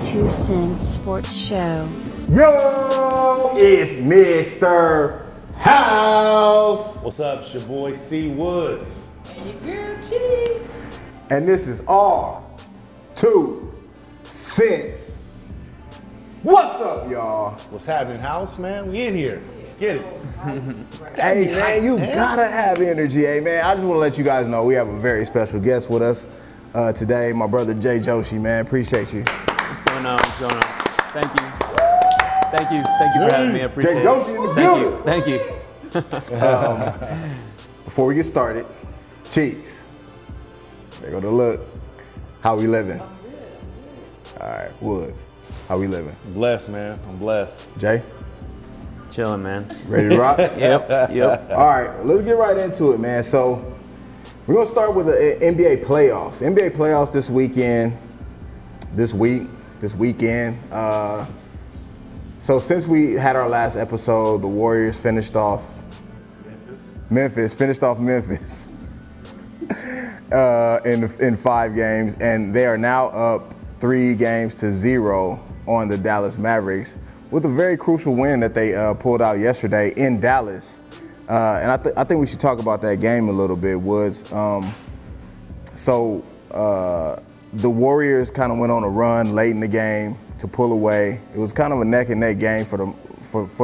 2 Cents Sports Show. Yo, it's Mr. House. What's up? It's your boy C Woods. And your girl Cheeks. And this is our 2 Cents. What's up, y'all? What's happening, House, man? We in here. Let's get it. Hey, man, you gotta have energy, hey, man. I just want to let you guys know we have a very special guest with us today, my brother Joshi, man. Appreciate you. What's going on? What's going on? Thank you. Thank you. Thank you for having me. I appreciate it. Joshi in the building. Thank you. Before we get started, Cheeks. There go the look. How we living? All right, Woods. How we living? I'm blessed, man. I'm blessed. Jay? Chilling, man. Ready to rock? Yep. All right, let's get right into it, man. So we're gonna start with the NBA playoffs. NBA playoffs this weekend, this weekend. So since we had our last episode, the Warriors finished off Memphis in 5 games, and they are now up 3-0 on the Dallas Mavericks with a very crucial win that they pulled out yesterday in Dallas. And I think we should talk about that game a little bit, Woods. So the Warriors kind of went on a run late in the game to pull away. It was kind of a neck and neck game for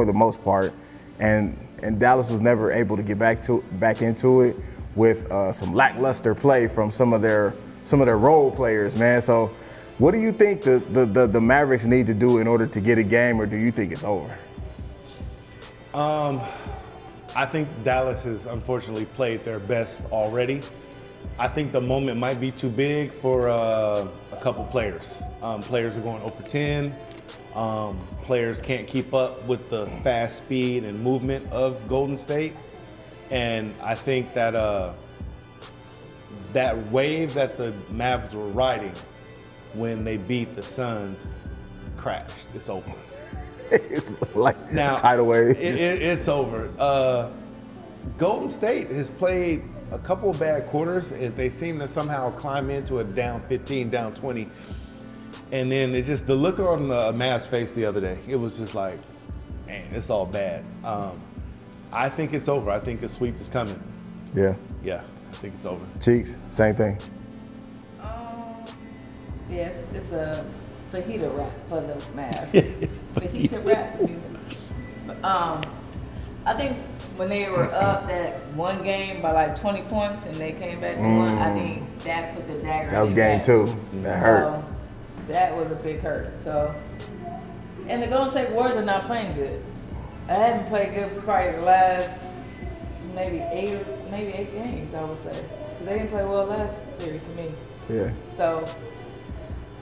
the most part, and Dallas was never able to get back into it with some lackluster play from some of their role players, man. So what do you think the Mavericks need to do in order to get a game, or do you think it's over? I think Dallas has unfortunately played their best already. I think the moment might be too big for a couple players. Players are going 0 for 10. Players can't keep up with the fast speed and movement of Golden State. And I think that that wave that the Mavs were riding when they beat the Suns crashed. It's over. It's like now, tidal wave. It's over. Golden State has played a couple of bad quarters, and they seem to somehow climb into a down 15, down 20. And then the look on the Mavs' face the other day, it was just like, man, it's all bad. I think it's over. I think a sweep is coming. Yeah. Yeah, I think it's over. Cheeks, same thing. Yes, it's a fajita wrap for the Mavs. Fajita wrap music. I think when they were up that one game by like 20 points and they came back and won, I think that put the dagger in. That was game 2. That hurt. So that was a big hurt. So, and the Golden State Warriors are not playing good. I haven't played good for probably the last maybe eight games, I would say. 'Cause they didn't play well last series to me. Yeah. So,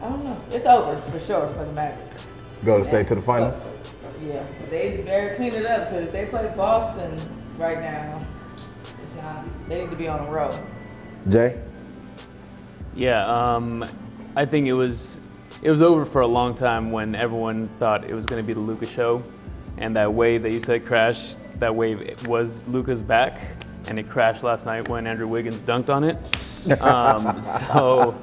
I don't know. It's over for sure for the Mavericks. Golden State to the finals? Yeah. They better clean it up because if they play Boston right now, it's not. They need to be on the road. Jay? Yeah, I think it was over for a long time when everyone thought it was going to be the Luka show, and that wave that you said crashed, that wave was Luka's back, and it crashed last night when Andrew Wiggins dunked on it. So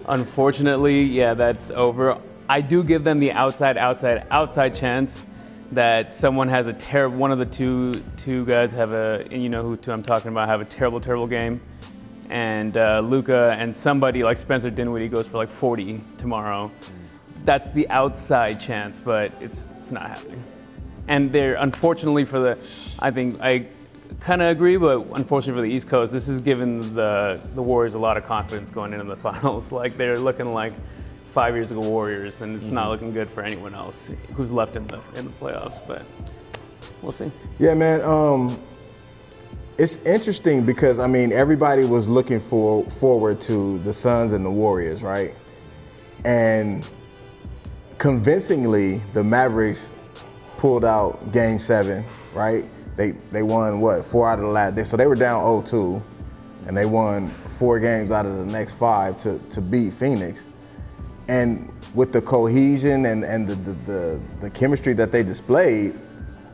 unfortunately, yeah, that's over. I do give them the outside chance that someone has a terrible, one of the two guys have and you know who two I'm talking about, have a terrible game. And Luka and somebody like Spencer Dinwiddie goes for like 40 tomorrow. That's the outside chance, but it's not happening. And they're, unfortunately I think I kind of agree, but unfortunately for the East Coast, this has given the Warriors a lot of confidence going into the finals. Like they're looking like 5 years ago Warriors, and it's not looking good for anyone else who's left in the playoffs, but we'll see. Yeah, man. It's interesting because, I mean, everybody was looking forward to the Suns and the Warriors, right? And convincingly, the Mavericks pulled out Game 7, right? They won, what, 4 out of the last. So they were down 0-2, and they won 4 games out of the next 5 to beat Phoenix. And with the cohesion and the chemistry that they displayed,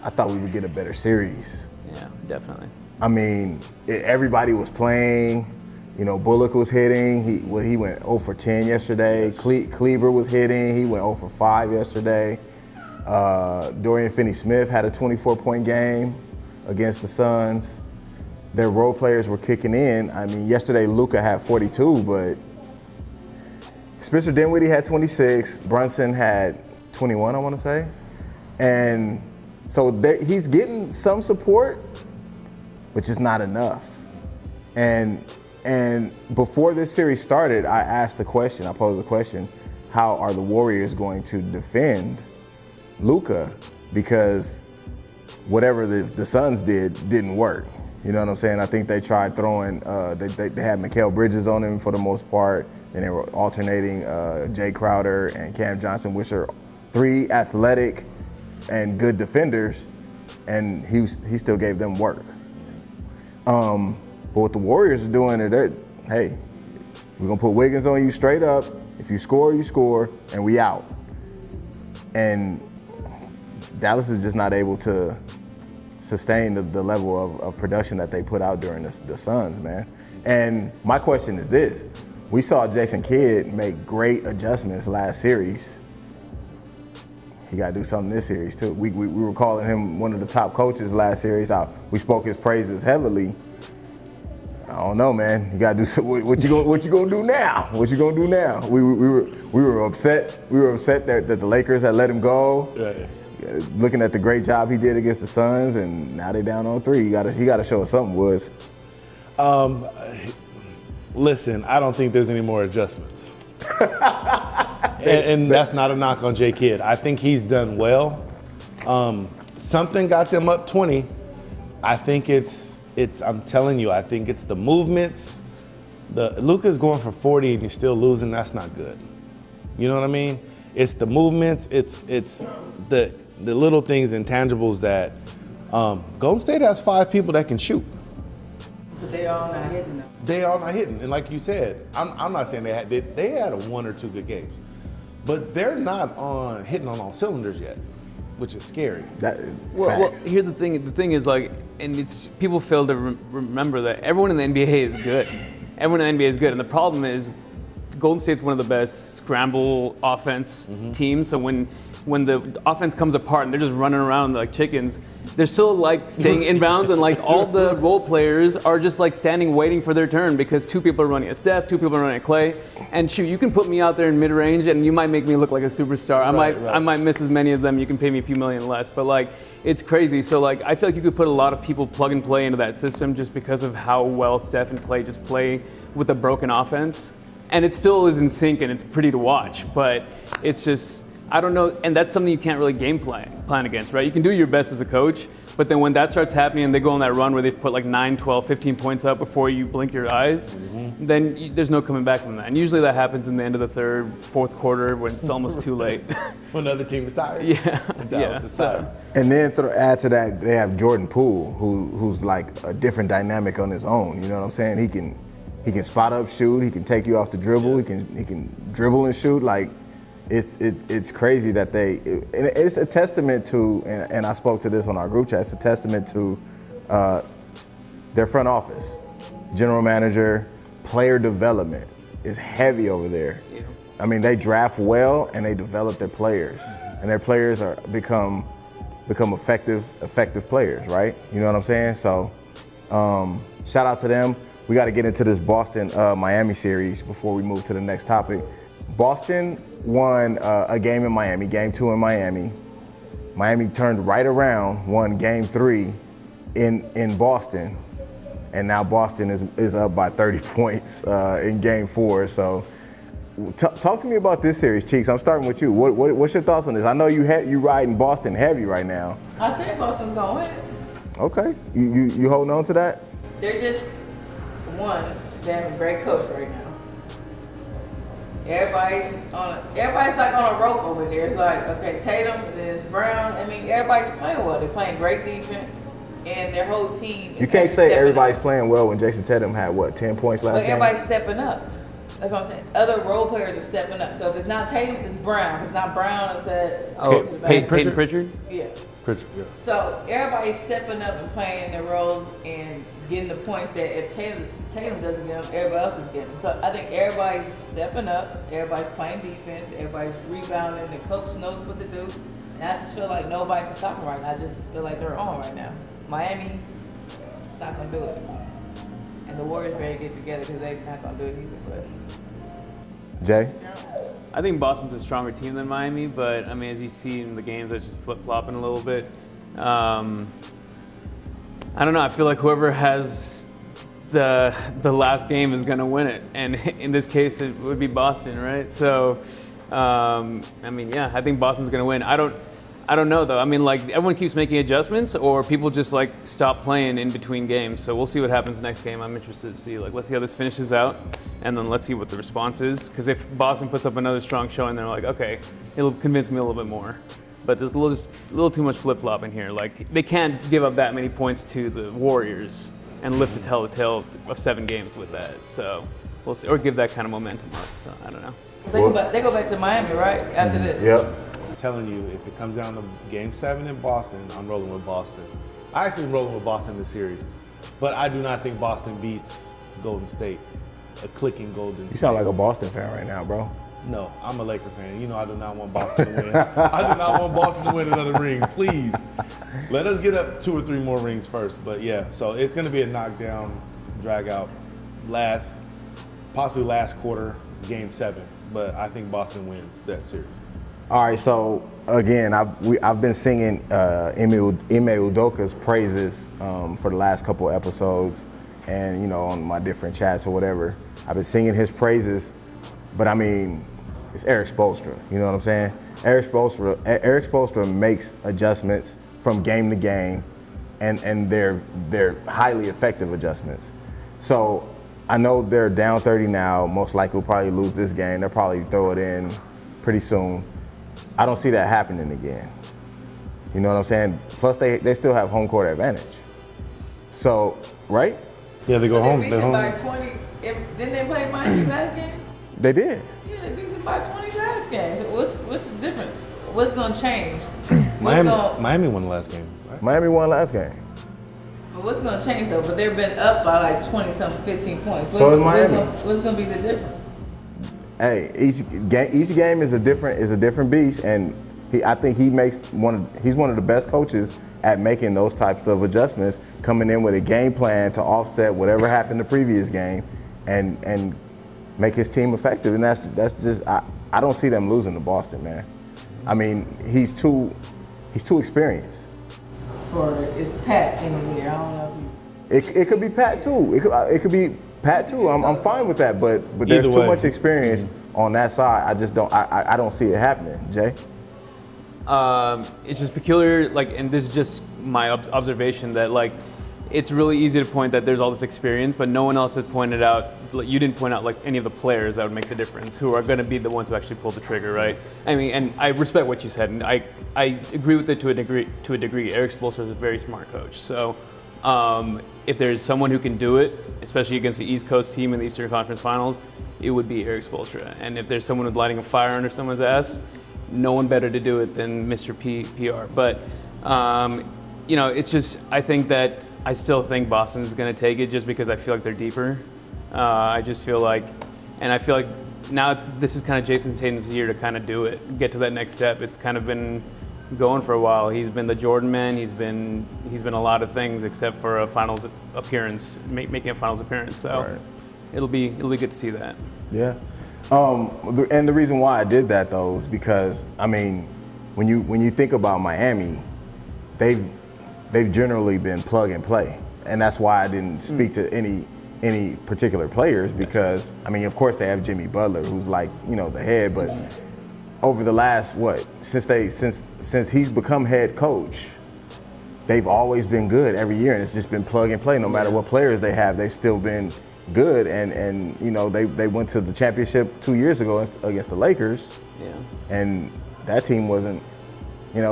I thought we would get a better series. Yeah, definitely. I mean, everybody was playing. You know, Bullock was hitting. He went 0 for 10 yesterday. Kleber was hitting. He went 0 for 5 yesterday. Dorian Finney-Smith had a 24-point game against the Suns. Their role players were kicking in. I mean, yesterday Luka had 42, but Spencer Dinwiddie had 26. Brunson had 21, I want to say. And so he's getting some support, but just not enough. And before this series started, I posed the question, how are the Warriors going to defend Luka? Because whatever the Suns didn't work. You know what I'm saying? I think they tried throwing, they had Mikal Bridges on him for the most part, and they were alternating Jay Crowder and Cam Johnson, which are 3 athletic and good defenders, and he still gave them work. But what the Warriors are doing, hey, we're gonna put Wiggins on you straight up. If you score, you score, and we out. And Dallas is just not able to sustain the level of production that they put out during the Suns, man. And my question is this: we saw Jason Kidd make great adjustments last series. He got to do something this series too. We were calling him one of the top coaches last series. We spoke his praises heavily. I don't know, man. You got to do something. What you gonna do now? What you gonna do now? We were upset. We were upset that the Lakers had let him go. Right. Looking at the great job he did against the Suns, and now they down on 3. He got to show us something, Woods. Listen, I don't think there's any more adjustments. and that's not a knock on J. Kidd. I think he's done well. Something got them up 20. I think I'm telling you, I think it's the movements. Luka's going for 40 and you're still losing. That's not good. You know what I mean? It's the movements. It's the little things, the intangibles that Golden State has 5 people that can shoot. But they all not hitting them. They all not hitting, and like you said, I'm not saying they had a 1 or 2 good games, but they're not hitting on all cylinders yet, which is scary. Well, here's the thing. The thing is, like, and it's people fail to remember that everyone in the NBA is good. Everyone in the NBA is good, and the problem is Golden State's one of the best scramble offense teams. So when the offense comes apart and they're just running around like chickens, they're still like staying inbounds, and like all the role players are just like standing waiting for their turn because 2 people are running at Steph, 2 people are running at Clay. And shoot, you can put me out there in mid-range and you might make me look like a superstar. I might miss as many of them. You can pay me a few million less, but like it's crazy. So like I feel like you could put a lot of people plug and play into that system just because of how well Steph and Clay just play with a broken offense. And it still is in sync and it's pretty to watch, but it's just, I don't know, and that's something you can't really game plan against, right? You can do your best as a coach, but then when that starts happening and they go on that run where they put like 9, 12, 15 points up before you blink your eyes, then there's no coming back from that. And usually that happens in the end of the 3rd, 4th quarter when it's almost too late. When the other team is tired. Yeah. And Dallas is tired. And then add to that, they have Jordan Poole, who's like a different dynamic on his own. You know what I'm saying? He can spot up, shoot. He can take you off the dribble. He can dribble and shoot. Like it's crazy that it's a testament to, and I spoke to this on our group chat. It's a testament to their front office, general manager, player development is heavy over there. Yeah. I mean, they draft well and they develop their players, and their players become effective players, right? You know what I'm saying? So shout out to them. We got to get into this Boston-Miami series before we move to the next topic. Boston won a game in Miami, game 2 in Miami. Miami turned right around, won game 3 in Boston, and now Boston is up by 30 points in game 4. So talk to me about this series, Cheeks. I'm starting with you. What's your thoughts on this? I know you riding Boston heavy right now. I said Boston's going to win. Okay. You holding on to that? They're just, they have a great coach right now. Everybody's like on a rope over there. It's like, okay, Tatum, there's Brown. I mean, everybody's playing well. They're playing great defense, and their whole team is You can't say everybody's playing well when Jason Tatum had, 10 points last game? Everybody's stepping up. That's what I'm saying. Other role players are stepping up. So if it's not Tatum, it's Brown. If it's not Brown, it's that. Peyton Pritchard? Yeah. Pritchard, yeah. So everybody's stepping up and playing their roles and getting the points that if Tatum doesn't get them, everybody else is getting them. So I think everybody's stepping up, everybody's playing defense, everybody's rebounding, the coach knows what to do. And I just feel like nobody can stop them right now. I just feel like they're on right now. Miami, it's not going to do it. And the Warriors ready to get together because they're not going to do it either. But. Jay? I think Boston's a stronger team than Miami, but I mean, as you see in the games, it's just flip-flopping a little bit. I don't know. I feel like whoever has the last game is going to win it, and in this case, it would be Boston, right? So, I mean, yeah, I think Boston's going to win. I don't know though. I mean, like everyone keeps making adjustments, or people just like stop playing in between games. So we'll see what happens next game. I'm interested to see. Like, let's see how this finishes out, and then let's see what the response is. Because if Boston puts up another strong showing, they're like, okay, it'll convince me a little bit more. But there's just a little too much flip-flop in here. Like, they can't give up that many points to the Warriors and live to tell the tale of 7 games with that. So we'll see, or give that kind of momentum up. So I don't know. They go back to Miami, right? After this. Yep. I'm telling you, if it comes down to Game 7 in Boston, I'm rolling with Boston. I actually am rolling with Boston in this series. But I do not think Boston beats Golden State. A clicking Golden State. You sound like a Boston fan right now, bro. No, I'm a Laker fan. You know I do not want Boston to win. I do not want Boston to win another ring. Please, let us get up 2 or 3 more rings first. But yeah, so it's going to be a knockdown, drag out, possibly last quarter, Game 7. But I think Boston wins that series. All right, so again, I've been singing Ime Udoka's praises for the last couple of episodes, and on my different chats or whatever, I've been singing his praises. But I mean, it's Eric Spoelstra. You know what I'm saying? Eric Spoelstra makes adjustments from game to game, and they're highly effective adjustments. So I know they're down 30 now. Most likely will probably lose this game. They'll probably throw it in pretty soon. I don't see that happening again. You know what I'm saying? Plus, they still have home court advantage. So, right? Yeah, they go home. They beat them by 20. Didn't they play Miami last game? They did. Yeah, they beat them by 20 last game. So what's the difference? What's going to change? Miami won the last game, right? Miami won last game. Well, what's going to change though? But they've been up by like 20-something, 15 points. So is Miami. What's going to be the difference? Hey, each game is a different beast, and I think he's one of the best coaches at making those types of adjustments, coming in with a game plan to offset whatever happened the previous game, and make his team effective. And that's just I don't see them losing to Boston, man. I mean, he's too experienced. Or is Pat in here? I don't know if he's. It could be Pat too. It could be Pat too. I'm fine with that, but there's too much experience on that side. I just don't see it happening. Jay? It's just peculiar, like, and this is just my observation that, like, it's really easy to point that there's all this experience, but no one else has pointed out, you didn't point out like any of the players that would make the difference, who are going to be the ones who actually pull the trigger, right? I mean, and I respect what you said, and I agree with it to a degree. Eric Spoelstra is a very smart coach. So if there's someone who can do it, especially against the East Coast team in the Eastern Conference Finals, it would be Eric Spoelstra. And if there's someone with lighting a fire under someone's ass, no one better to do it than Mr. PR. But, it's just, I still think Boston's going to take it just because I feel like they're deeper. I just feel like, and I feel like now this is kind of Jason Tatum's year to kind of do it, get to that next step. It's kind of been going for a while. He's been the Jordan man. He's been a lot of things except for a finals appearance, making a finals appearance. So right. it'll be good to see that. Yeah. And the reason why I did that though is because, I mean, when you think about Miami, they've generally been plug and play, and that's why I didn't speak to any particular players, because I mean, of course they have Jimmy Butler, who's like, the head, but over the last since he's become head coach, they've always been good every year, and it's just been plug and play. No matter what players they have, they've still been good, and they went to the championship 2 years ago against the Lakers, and that team wasn't.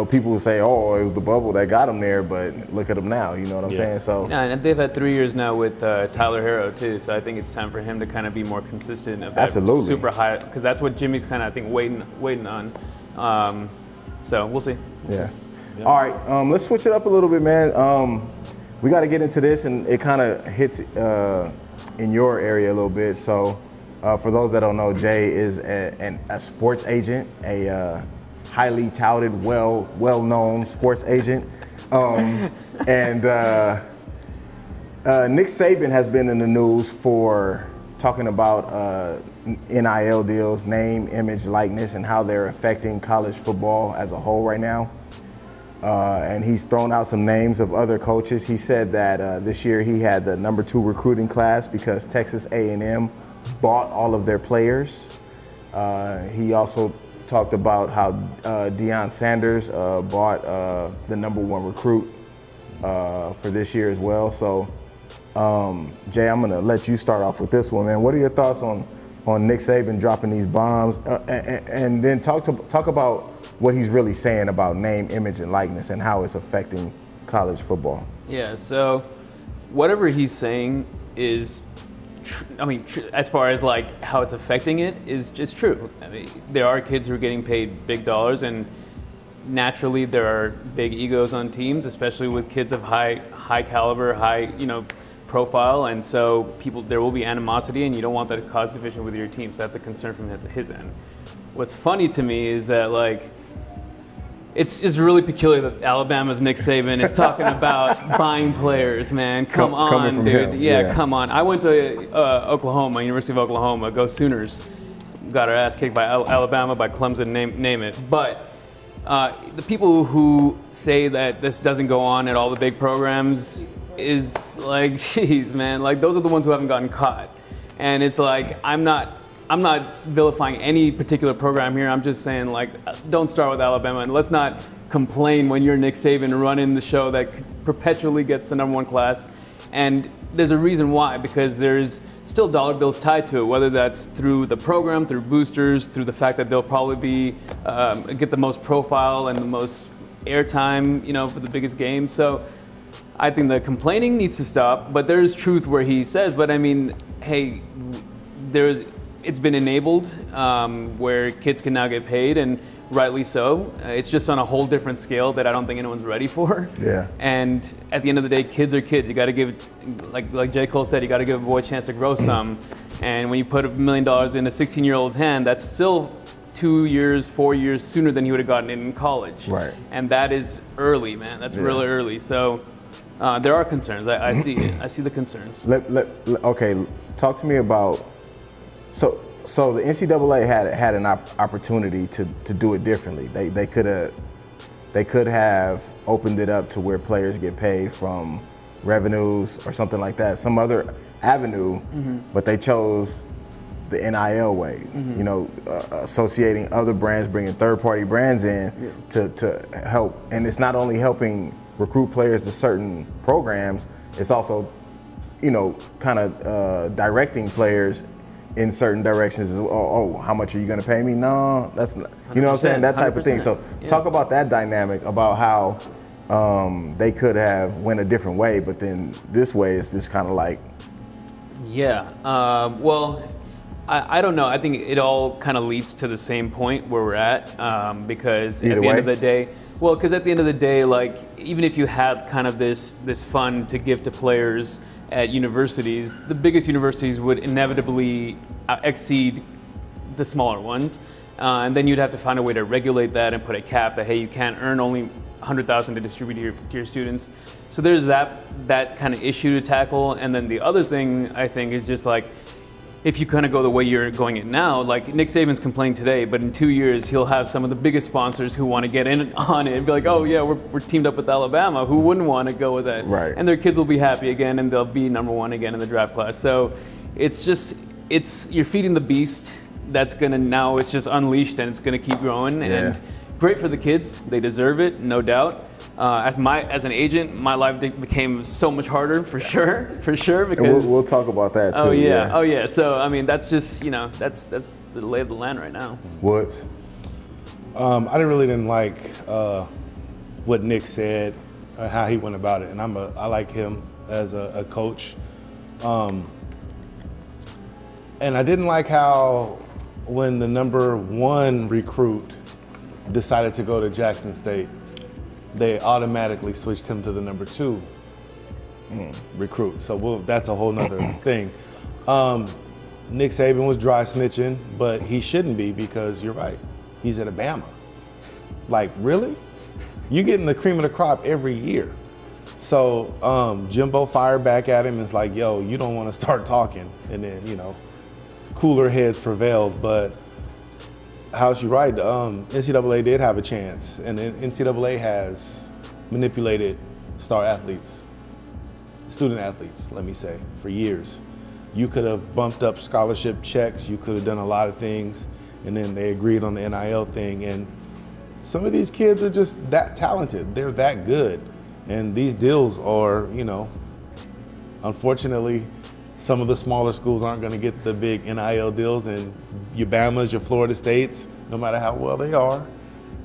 People will say, "Oh, it was the bubble that got them there," but look at them now. You know what I'm saying? So yeah, and they've had 3 years now with Tyler Herro too. So I think it's time for him to kind of be more consistent. Of that Absolutely. Super high, because that's what Jimmy's kind of waiting on. So we'll see. Yeah. All right, let's switch it up a little bit, man. we got to get into this, and it kind of hits in your area a little bit. So for those that don't know, Jay is a sports agent, a highly touted, well-known sports agent. And Nick Saban has been in the news for talking about NIL deals, name, image, likeness, and how they're affecting college football as a whole right now. And he's thrown out some names of other coaches. He said that this year he had the #2 recruiting class because Texas A&M bought all of their players. He also talked about how Deion Sanders bought the #1 recruit for this year as well. So, Jay, I'm gonna let you start off with this one, man. What are your thoughts on Nick Saban dropping these bombs, and then talk about what he's really saying about name, image, and likeness, and how it's affecting college football? Yeah. So, whatever he's saying is, as far as like how it's affecting it, is just true. I mean, there are kids who are getting paid big dollars, and naturally there are big egos on teams, especially with kids of high caliber, high profile, and so there will be animosity, and you don't want that to cause division with your team. So that's a concern from his end. What's funny to me is that it's just really peculiar that Alabama's Nick Saban is talking about buying players, man. Come on, dude. Yeah, come on. I went to Oklahoma, University of Oklahoma. Go Sooners. Got our ass kicked by Alabama, by Clemson, name it. But the people who say that this doesn't go on at all the big programs is like, geez, man. Like, those are the ones who haven't gotten caught. And it's like, I'm not vilifying any particular program here. I'm just saying, like, don't start with Alabama, and let's not complain when you're Nick Saban running the show that perpetually gets the #1 class. And there's a reason why, because there's still dollar bills tied to it, whether that's through the program, through boosters, through the fact that they'll probably get the most profile and the most airtime, for the biggest game. So I think the complaining needs to stop, but there's truth where he says, but I mean, hey, it's been enabled where kids can now get paid, and rightly so. It's just on a whole different scale that I don't think anyone's ready for. Yeah. And at the end of the day, kids are kids. You got to give, like J. Cole said, you got to give a boy a chance to grow some. And when you put $1 million in a 16-year-old's hand, that's still 2 years, 4 years sooner than he would have gotten it in college. Right. And that is early, man. That's really early. So there are concerns. I see it. I see the concerns. Okay, talk to me about. So the NCAA had an opportunity to do it differently. They could have opened it up to where players get paid from revenues or something like that, some other avenue, but they chose the NIL way. Associating other brands, bringing third-party brands in to help. And it's not only helping recruit players to certain programs, it's also, kind of directing players in certain directions. Oh, how much are you going to pay me? No, that's not, you know what I'm saying? That type of thing. So talk about that dynamic, about how they could have went a different way, but then this way it's just kind of like. Yeah, well, I don't know. I think it all kind of leads to the same point where we're at, because at the end of the day, because at the end of the day, like, even if you had kind of this fund to give to players at universities, the biggest universities would inevitably exceed the smaller ones. And then you'd have to find a way to regulate that and put a cap that, hey, you can't earn only $100,000 to distribute to your students. So there's that kind of issue to tackle. And then the other thing, I think, is just like, if you kind of go the way you're going it now, like Nick Saban's complaining today, but in 2 years he'll have some of the biggest sponsors who want to get in on it and be like, oh yeah, we're teamed up with Alabama. Who wouldn't want to go with that? Right. And their kids will be happy again, and they'll be #1 again in the draft class. So it's you're feeding the beast that's gonna, now it's just unleashed and it's gonna keep growing. Yeah. And great for the kids, they deserve it, no doubt. As an agent, my life became so much harder, for sure, because. And we'll talk about that too. Oh yeah. So I mean, that's just that's the lay of the land right now. Woods. I didn't like what Nick said, how he went about it, and I like him as a coach, and I didn't like how when the #1 recruit decided to go to Jackson State, they automatically switched him to the #2. recruit. So that's a whole nother thing. Nick Saban was dry snitching, but he shouldn't be because you're right. He's at Alabama. Like, really? You're getting the cream of the crop every year. So Jimbo fired back at him and is like, yo, you don't want to start talking. And then, you know, cooler heads prevailed. But House, you're right. NCAA did have a chance. And the NCAA has manipulated star athletes, student athletes, let me say, for years. You could have bumped up scholarship checks. You could have done a lot of things. And then they agreed on the NIL thing. And some of these kids are just that talented. They're that good. And these deals are, you know, unfortunately, some of the smaller schools aren't going to get the big NIL deals. And your Bamas, your Florida States, no matter how well they are,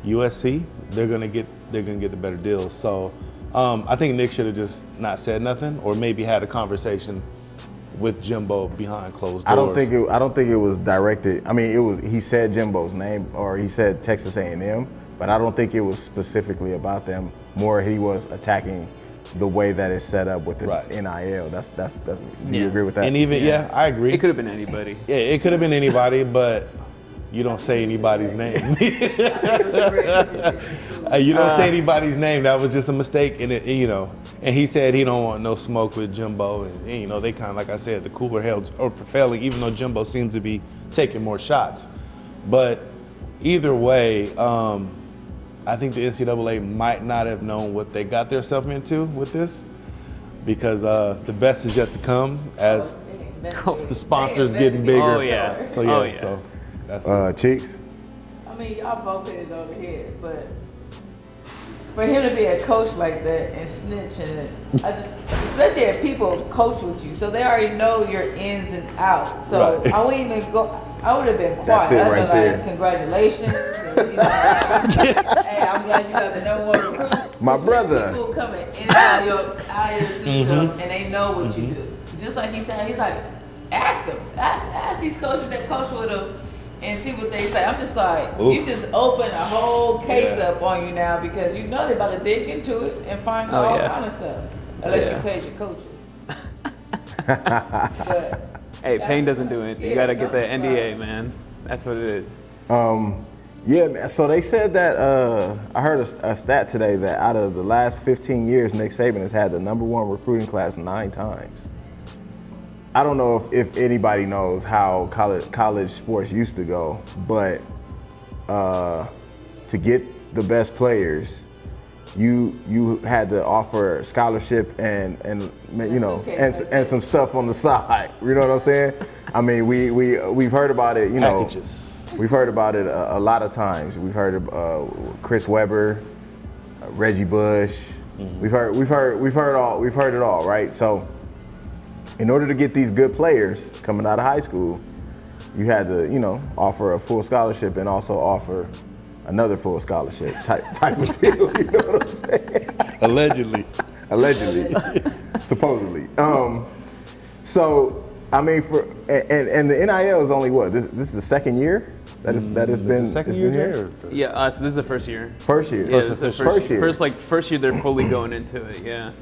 USC, they're going to get the better deals. So I think Nick should have just not said nothing, or maybe had a conversation with Jimbo behind closed doors. I don't think it was directed. I mean, he said Jimbo's name, or he said Texas A&M, but I don't think it was specifically about them. More, he was attacking the way that it's set up with the NIL. That's do you agree with that? And even I agree. It could have been anybody. Yeah, it could have been anybody, but you don't say anybody's name. You don't say anybody's name. That was just a mistake, and you know. And he said he don't want no smoke with Jimbo, and you know they kind of, like I said, the cooler heads are prevailing, even though Jimbo seems to be taking more shots. But either way, I think the NCAA might not have known what they got themselves into with this, because the best is yet to come as the sponsors getting bigger. Oh yeah. So yeah. So that's Cheeks. I mean, y'all both hit it on the head, but for him to be a coach like that and snitch, and especially if people coach with you, so they already know your ins and outs. So Right. I wouldn't even go. I would have been quiet. That's it I'd right been there. like, congratulations. And, you know, hey, I'm glad you got the number one recruit. My brother. People coming in and out of your system, and they know what you do. Just like he said, he's like, ask them, ask these coaches that coach with them, and see what they say. I'm just like, you just open a whole case up on you now, because you know they're about to dig into it and find all kind of stuff, unless you paid your coaches. But, Hey, pain doesn't do anything. You gotta get the NDA, man. That's what it is. Yeah, man. So they said that I heard a stat today that out of the last 15 years, Nick Saban has had the #1 recruiting class 9 times. I don't know if anybody knows how college sports used to go, but to get the best players, you had to offer scholarship and you know and some stuff on the side. You know what I'm saying? I mean, we've heard about it. You know, packages. We've heard about it a lot of times. We've heard of Chris Webber, Reggie Bush. We've heard it all, right? So, in order to get these good players coming out of high school, you had to, you know, offer a full scholarship and also offer another full scholarship type of deal. You know what I'm saying? Allegedly. Supposedly. So I mean, and the NIL is only what? This is the second year that has been second it's year been there. Yeah, so this is the first year. First year. Yeah, this is the first year. First year they're fully going into it. Yeah.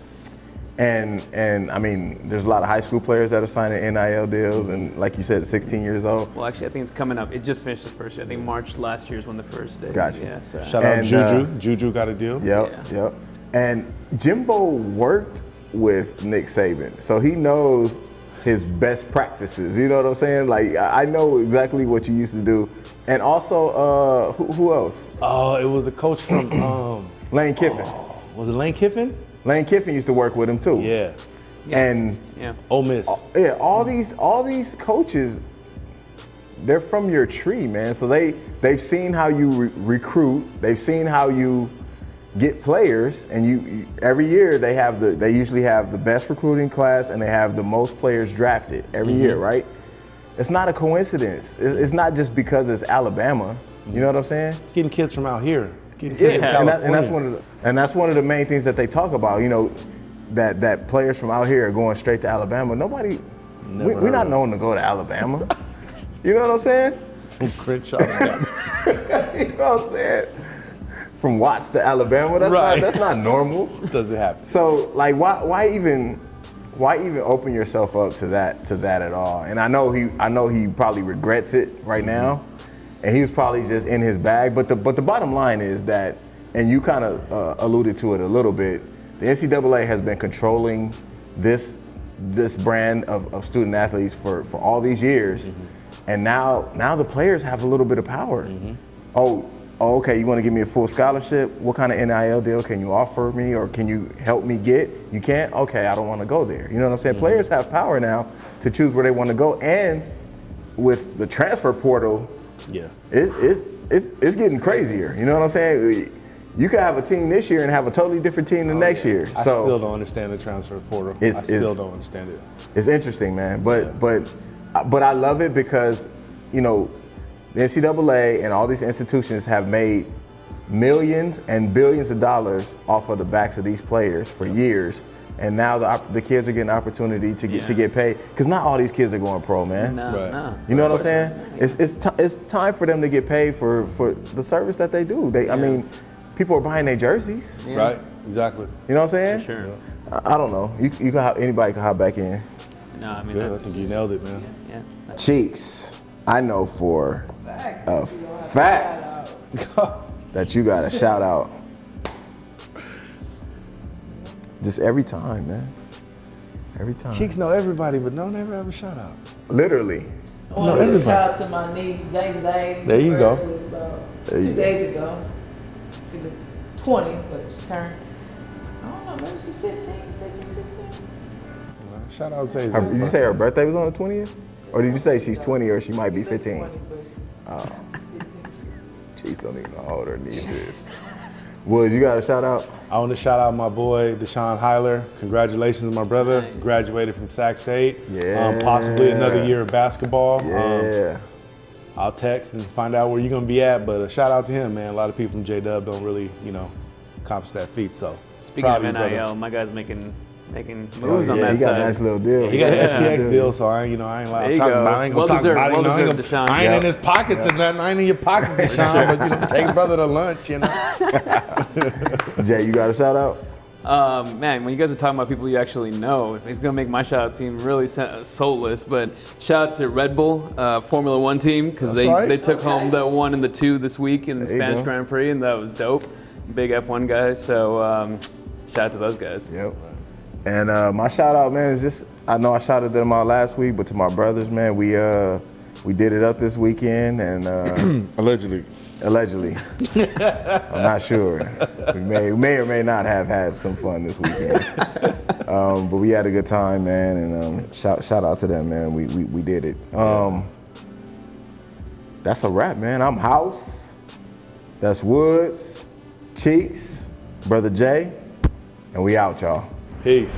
And I mean, there's a lot of high school players that are signing NIL deals, and like you said, 16 years old. Well, actually, I think it's coming up. It just finished the first year. I think March last year is when the first day. Gotcha. Yeah. So. Shout out And, Juju. Juju got a deal. Yep. And Jimbo worked with Nick Saban, so he knows his best practices. You know what I'm saying? Like, I know exactly what you used to do. And also, who else? Oh, it was the coach from Lane Kiffin. was it Lane Kiffin? Lane Kiffin used to work with him too. Yeah. And Ole Miss. all these coaches, they're from your tree, man. So they've seen how you recruit. They've seen how you get players, and you every year they usually have the best recruiting class, and they have the most players drafted every year, right? It's not a coincidence. It's not just because it's Alabama. You know what I'm saying? It's getting kids from out here. Getting kids from and California. that's one of the main things that they talk about. You know, that players from out here are going straight to Alabama. We're not known to go to Alabama. You know what I'm saying? From Crenshaw. You know what I'm saying? From Watts to Alabama, that's not normal. Doesn't happen. So like, why even why even open yourself up to that at all? And I know he probably regrets it right now, and he was probably just in his bag. But the bottom line is that, and you kind of alluded to it a little bit, the NCAA has been controlling this brand of student athletes for all these years, and now the players have a little bit of power. Oh, okay, you want to give me a full scholarship? What kind of NIL deal can you offer me, or can you help me get? You can't? Okay, I don't want to go there. You know what I'm saying? Players have power now to choose where they want to go, and with the transfer portal, it's getting crazier. You know what I'm saying? You could have a team this year and have a totally different team the next year. I still don't understand the transfer portal. I still don't understand it. It's interesting, man. But I love it because, you know, the NCAA and all these institutions have made millions and billions of dollars off of the backs of these players for years, and now the kids are getting an opportunity to get paid, because not all these kids are going pro, man. No. You know what I'm saying? It's time for them to get paid for the service that they do. I mean, people are buying their jerseys. Right, exactly. You know what I'm saying? For sure. I don't know. Anybody can hop back in. No, I mean, I think you nailed it, man. Yeah. Cheeks, I know for a fact that you got a shout out. Just every time, man. Every time. Cheeks know everybody, but don't ever have a shout out. Literally. I want to give a shout out to my niece, Zay. There you go. About 2 days ago. She was 20, but she turned, I don't know, maybe she's 15, 16. Shout out Zay. Did you say her birthday was on the 20th? Or did you say she's 20 or she might be 15? 20, Oh. Cheeks don't even know how old her niece is. Woods, you got a shout out? I want to shout out my boy, Deshaun Heiler. Congratulations, my brother. Graduated from Sac State. Yeah. Possibly another year of basketball. Yeah. I'll text and find out where you're going to be at, but a shout out to him, man. A lot of people from J-Dub don't really, accomplish that feat, so. Speaking of NIL, my guy's making moves on that he got side. a nice little deal. He got an FTX deal, so I ain't allowed to talk about it. I ain't going to talk about it. I ain't in his pockets and nothing. I ain't in your pockets, Deshaun, but take brother to lunch, Jay, you got a shout out? Man, when you guys are talking about people you actually know, it's going to make my shout out seem really soulless, but shout out to Red Bull Formula One team, because they took home the 1 and the 2 this week in the Spanish Grand Prix, and that was dope. Big F1 guys, so shout out to those guys. Yep. And my shout out, man, is just, I know I shouted them out last week, but to my brothers, man, we did it up this weekend, and Allegedly. I'm not sure. We may or may not have had some fun this weekend, but we had a good time, man. And shout out to them, man. We did it. That's a wrap, man. I'm House. That's Woods, Cheeks, Brother Jay, and we out, y'all. Peace.